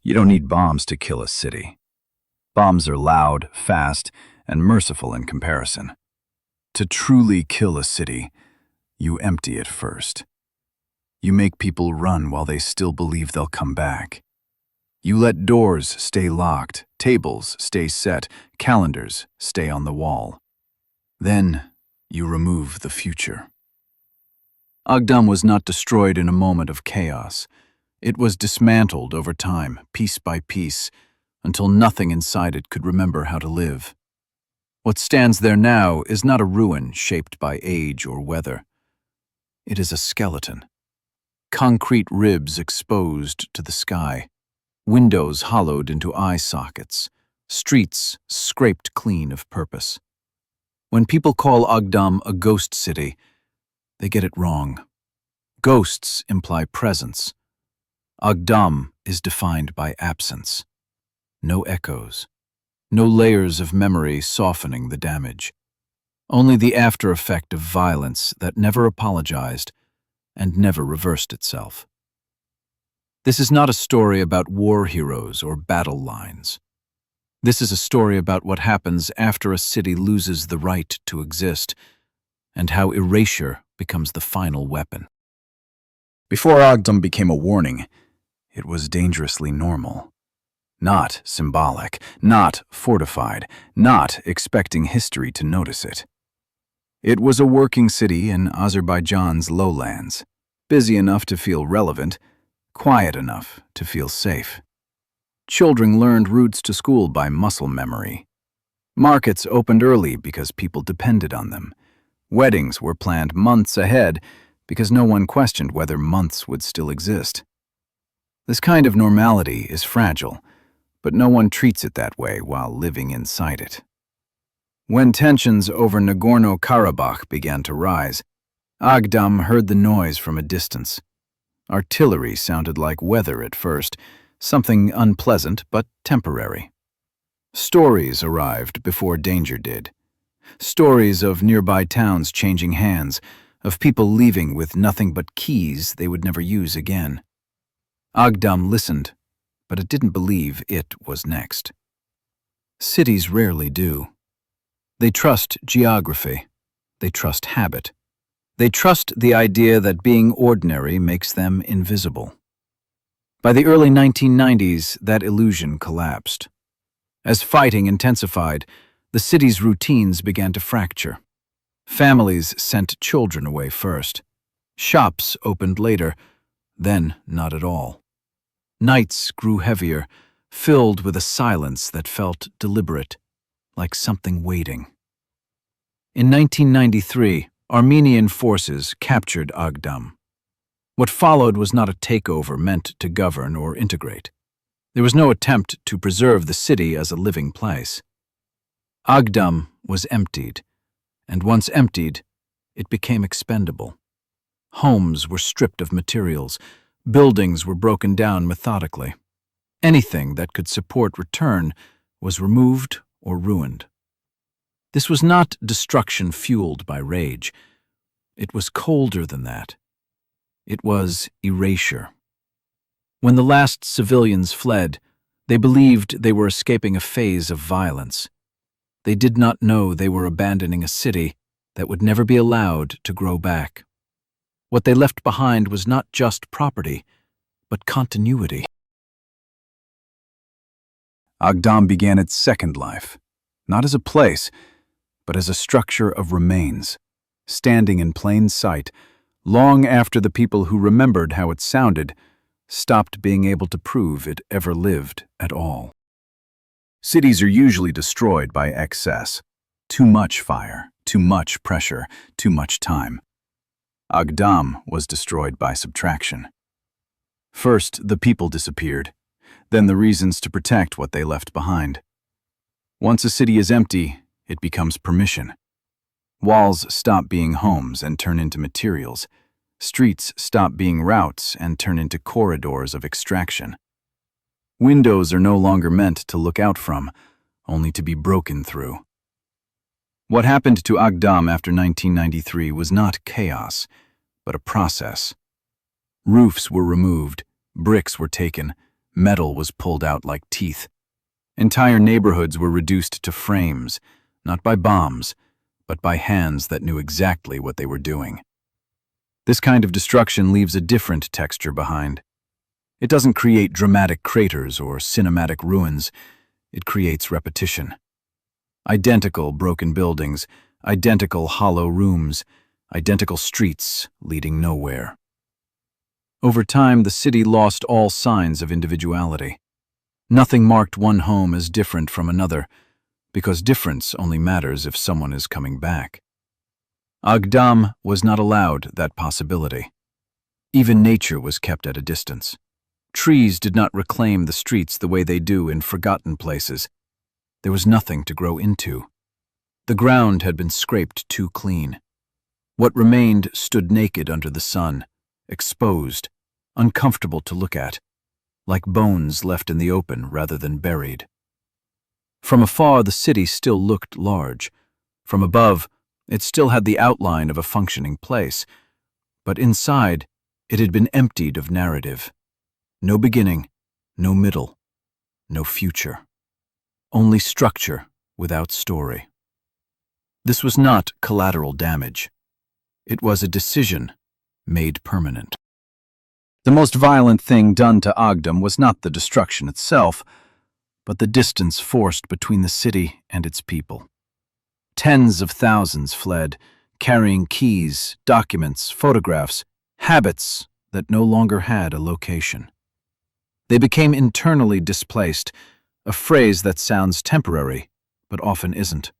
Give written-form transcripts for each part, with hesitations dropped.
You don't need bombs to kill a city. Bombs are loud, fast, and merciful in comparison. To truly kill a city, you empty it first. You make people run while they still believe they'll come back. You let doors stay locked, tables stay set, calendars stay on the wall. Then you remove the future. Agdam was not destroyed in a moment of chaos. It was dismantled over time, piece by piece, until nothing inside it could remember how to live. What stands there now is not a ruin shaped by age or weather. It is a skeleton. Concrete ribs exposed to the sky, windows hollowed into eye sockets, streets scraped clean of purpose. When people call Agdam a ghost city, they get it wrong. Ghosts imply presence. Agdam is defined by absence. No echoes. No layers of memory softening the damage. Only the after effect of violence that never apologized and never reversed itself. This is not a story about war heroes or battle lines. This is a story about what happens after a city loses the right to exist, and how erasure becomes the final weapon. Before Agdam became a warning, it was dangerously normal. Not symbolic, not fortified, not expecting history to notice it. It was a working city in Azerbaijan's lowlands, busy enough to feel relevant, quiet enough to feel safe. Children learned routes to school by muscle memory. Markets opened early because people depended on them. Weddings were planned months ahead because no one questioned whether months would still exist. This kind of normality is fragile, but no one treats it that way while living inside it. When tensions over Nagorno-Karabakh began to rise, Agdam heard the noise from a distance. Artillery sounded like weather at first, something unpleasant but temporary. Stories arrived before danger did. Stories of nearby towns changing hands, of people leaving with nothing but keys they would never use again. Agdam listened, but it didn't believe it was next. Cities rarely do. They trust geography. They trust habit. They trust the idea that being ordinary makes them invisible. By the early 1990s, that illusion collapsed. As fighting intensified, the city's routines began to fracture. Families sent children away first. Shops opened later, then not at all. Nights grew heavier, filled with a silence that felt deliberate, like something waiting. In 1993, Armenian forces captured Agdam. What followed was not a takeover meant to govern or integrate. There was no attempt to preserve the city as a living place. Agdam was emptied, and once emptied, it became expendable. Homes were stripped of materials, buildings were broken down methodically. Anything that could support return was removed or ruined. This was not destruction fueled by rage. It was colder than that. It was erasure. When the last civilians fled, they believed they were escaping a phase of violence. They did not know they were abandoning a city that would never be allowed to grow back. What they left behind was not just property, but continuity. Agdam began its second life, not as a place, but as a structure of remains, standing in plain sight, long after the people who remembered how it sounded stopped being able to prove it ever lived at all. Cities are usually destroyed by excess. Too much fire, too much pressure, too much time. Agdam was destroyed by subtraction. First, the people disappeared, then the reasons to protect what they left behind. Once a city is empty, it becomes permission. Walls stop being homes and turn into materials. Streets stop being routes and turn into corridors of extraction. Windows are no longer meant to look out from, only to be broken through. What happened to Agdam after 1993 was not chaos, but a process. Roofs were removed, bricks were taken, Metal was pulled out like teeth. Entire neighborhoods were reduced to frames, not by bombs, but by hands that knew exactly what they were doing. This kind of destruction leaves a different texture behind. It doesn't create dramatic craters or cinematic ruins. It creates repetition. Identical broken buildings, identical hollow rooms, identical streets leading nowhere. Over time, the city lost all signs of individuality. Nothing marked one home as different from another, because difference only matters if someone is coming back. Agdam was not allowed that possibility. Even nature was kept at a distance. Trees did not reclaim the streets the way they do in forgotten places. There was nothing to grow into. The ground had been scraped too clean. What remained stood naked under the sun, exposed, uncomfortable to look at, like bones left in the open rather than buried. From afar, the city still looked large. From above, it still had the outline of a functioning place, but inside, it had been emptied of narrative. No beginning, no middle, no future. Only structure without story. This was not collateral damage. It was a decision made permanent. The most violent thing done to Agdam was not the destruction itself, but the distance forced between the city and its people. Tens of thousands fled, carrying keys, documents, photographs, habits that no longer had a location. They became internally displaced, a phrase that sounds temporary, but often isn't.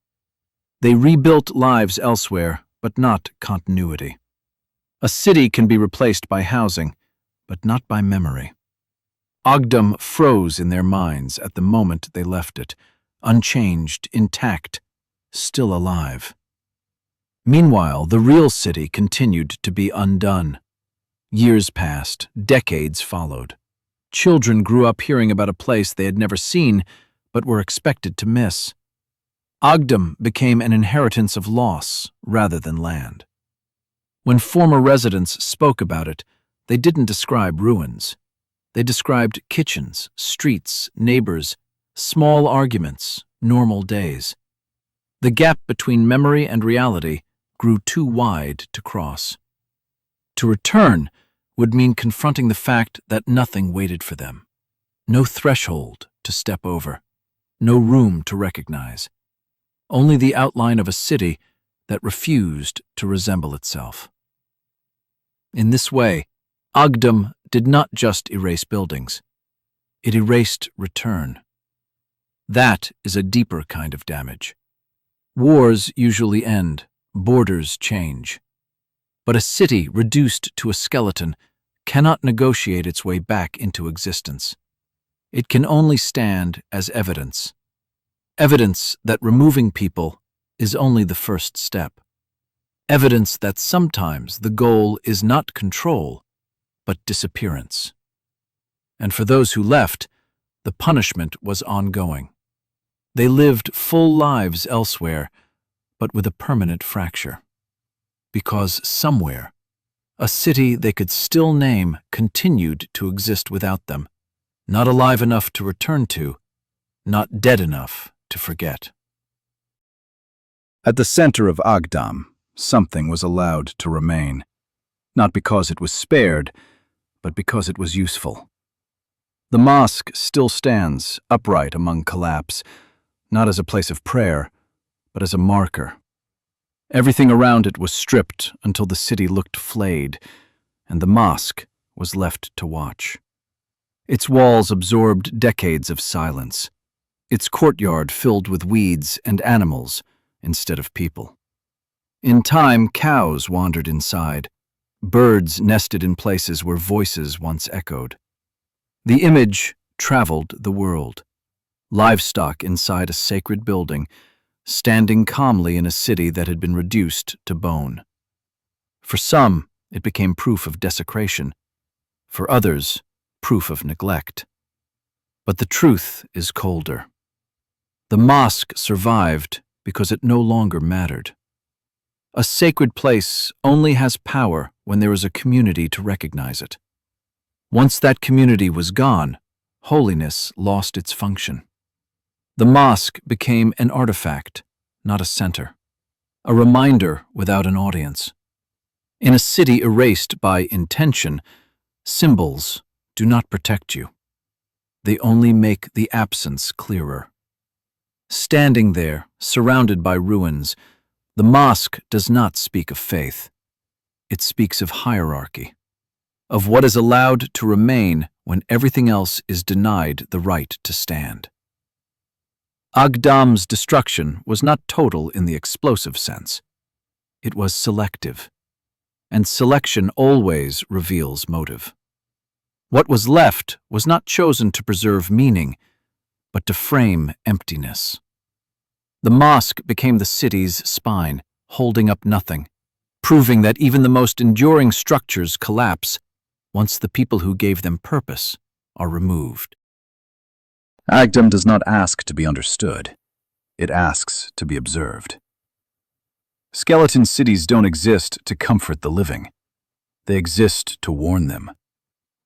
They rebuilt lives elsewhere, but not continuity. A city can be replaced by housing, but not by memory. Agdam froze in their minds at the moment they left it, unchanged, intact, still alive. Meanwhile, the real city continued to be undone. Years passed, decades followed. Children grew up hearing about a place they had never seen, but were expected to miss. Agdam became an inheritance of loss rather than land. When former residents spoke about it, they didn't describe ruins. They described kitchens, streets, neighbors, small arguments, normal days. The gap between memory and reality grew too wide to cross. To return would mean confronting the fact that nothing waited for them. No threshold to step over, no room to recognize. Only the outline of a city that refused to resemble itself. In this way, Agdam did not just erase buildings. It erased return. That is a deeper kind of damage. Wars usually end, borders change. But a city reduced to a skeleton cannot negotiate its way back into existence. It can only stand as evidence. Evidence that removing people is only the first step. Evidence that sometimes the goal is not control, but disappearance. And for those who left, the punishment was ongoing. They lived full lives elsewhere, but with a permanent fracture. Because somewhere, a city they could still name continued to exist without them, not alive enough to return to, not dead enough to forget. At the center of Agdam, something was allowed to remain, not because it was spared, but because it was useful. The mosque still stands, upright among collapse, not as a place of prayer, but as a marker. Everything around it was stripped until the city looked flayed, and the mosque was left to watch. Its walls absorbed decades of silence, its courtyard filled with weeds and animals instead of people. In time, cows wandered inside, birds nested in places where voices once echoed. The image traveled the world, livestock inside a sacred building, standing calmly in a city that had been reduced to bone. For some, it became proof of desecration. For others, proof of neglect. But the truth is colder. The mosque survived because it no longer mattered. A sacred place only has power when there is a community to recognize it. Once that community was gone, holiness lost its function. The mosque became an artifact, not a center, a reminder without an audience. In a city erased by intention, symbols do not protect you. They only make the absence clearer. Standing there, surrounded by ruins, the mosque does not speak of faith. It speaks of hierarchy, of what is allowed to remain when everything else is denied the right to stand. Agdam's destruction was not total in the explosive sense. It was selective, and selection always reveals motive. What was left was not chosen to preserve meaning, but to frame emptiness. The mosque became the city's spine, holding up nothing, proving that even the most enduring structures collapse once the people who gave them purpose are removed. Agdam does not ask to be understood. It asks to be observed. Skeleton cities don't exist to comfort the living. They exist to warn them.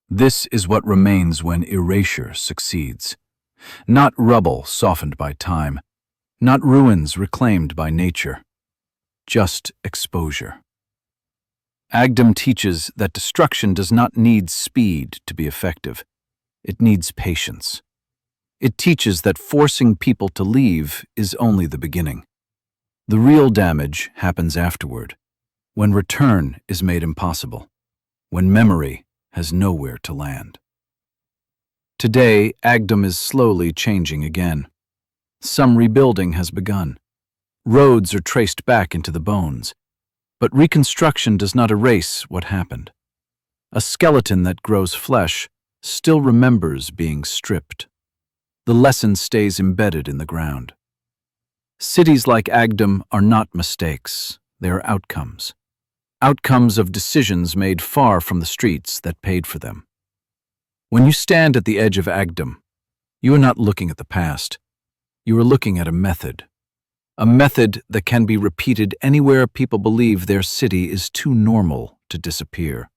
This is what remains when erasure succeeds. Not rubble softened by time, not ruins reclaimed by nature, just exposure. Agdam teaches that destruction does not need speed to be effective. It needs patience. It teaches that forcing people to leave is only the beginning. The real damage happens afterward, when return is made impossible, when memory has nowhere to land. Today, Agdam is slowly changing again. Some rebuilding has begun. Roads are traced back into the bones. But reconstruction does not erase what happened. A skeleton that grows flesh still remembers being stripped. The lesson stays embedded in the ground. Cities like Agdam are not mistakes, they are outcomes. Outcomes of decisions made far from the streets that paid for them. When you stand at the edge of Agdam, you are not looking at the past. You are looking at a method that can be repeated anywhere people believe their city is too normal to disappear.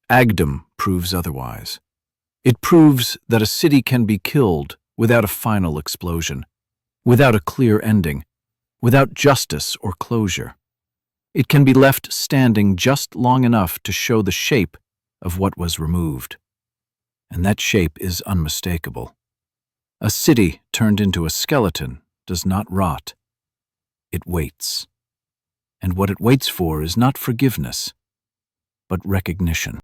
Agdam proves otherwise. It proves that a city can be killed without a final explosion, without a clear ending, without justice or closure. It can be left standing just long enough to show the shape of what was removed. And that shape is unmistakable. A city turned into a skeleton does not rot. It waits. And what it waits for is not forgiveness, but recognition.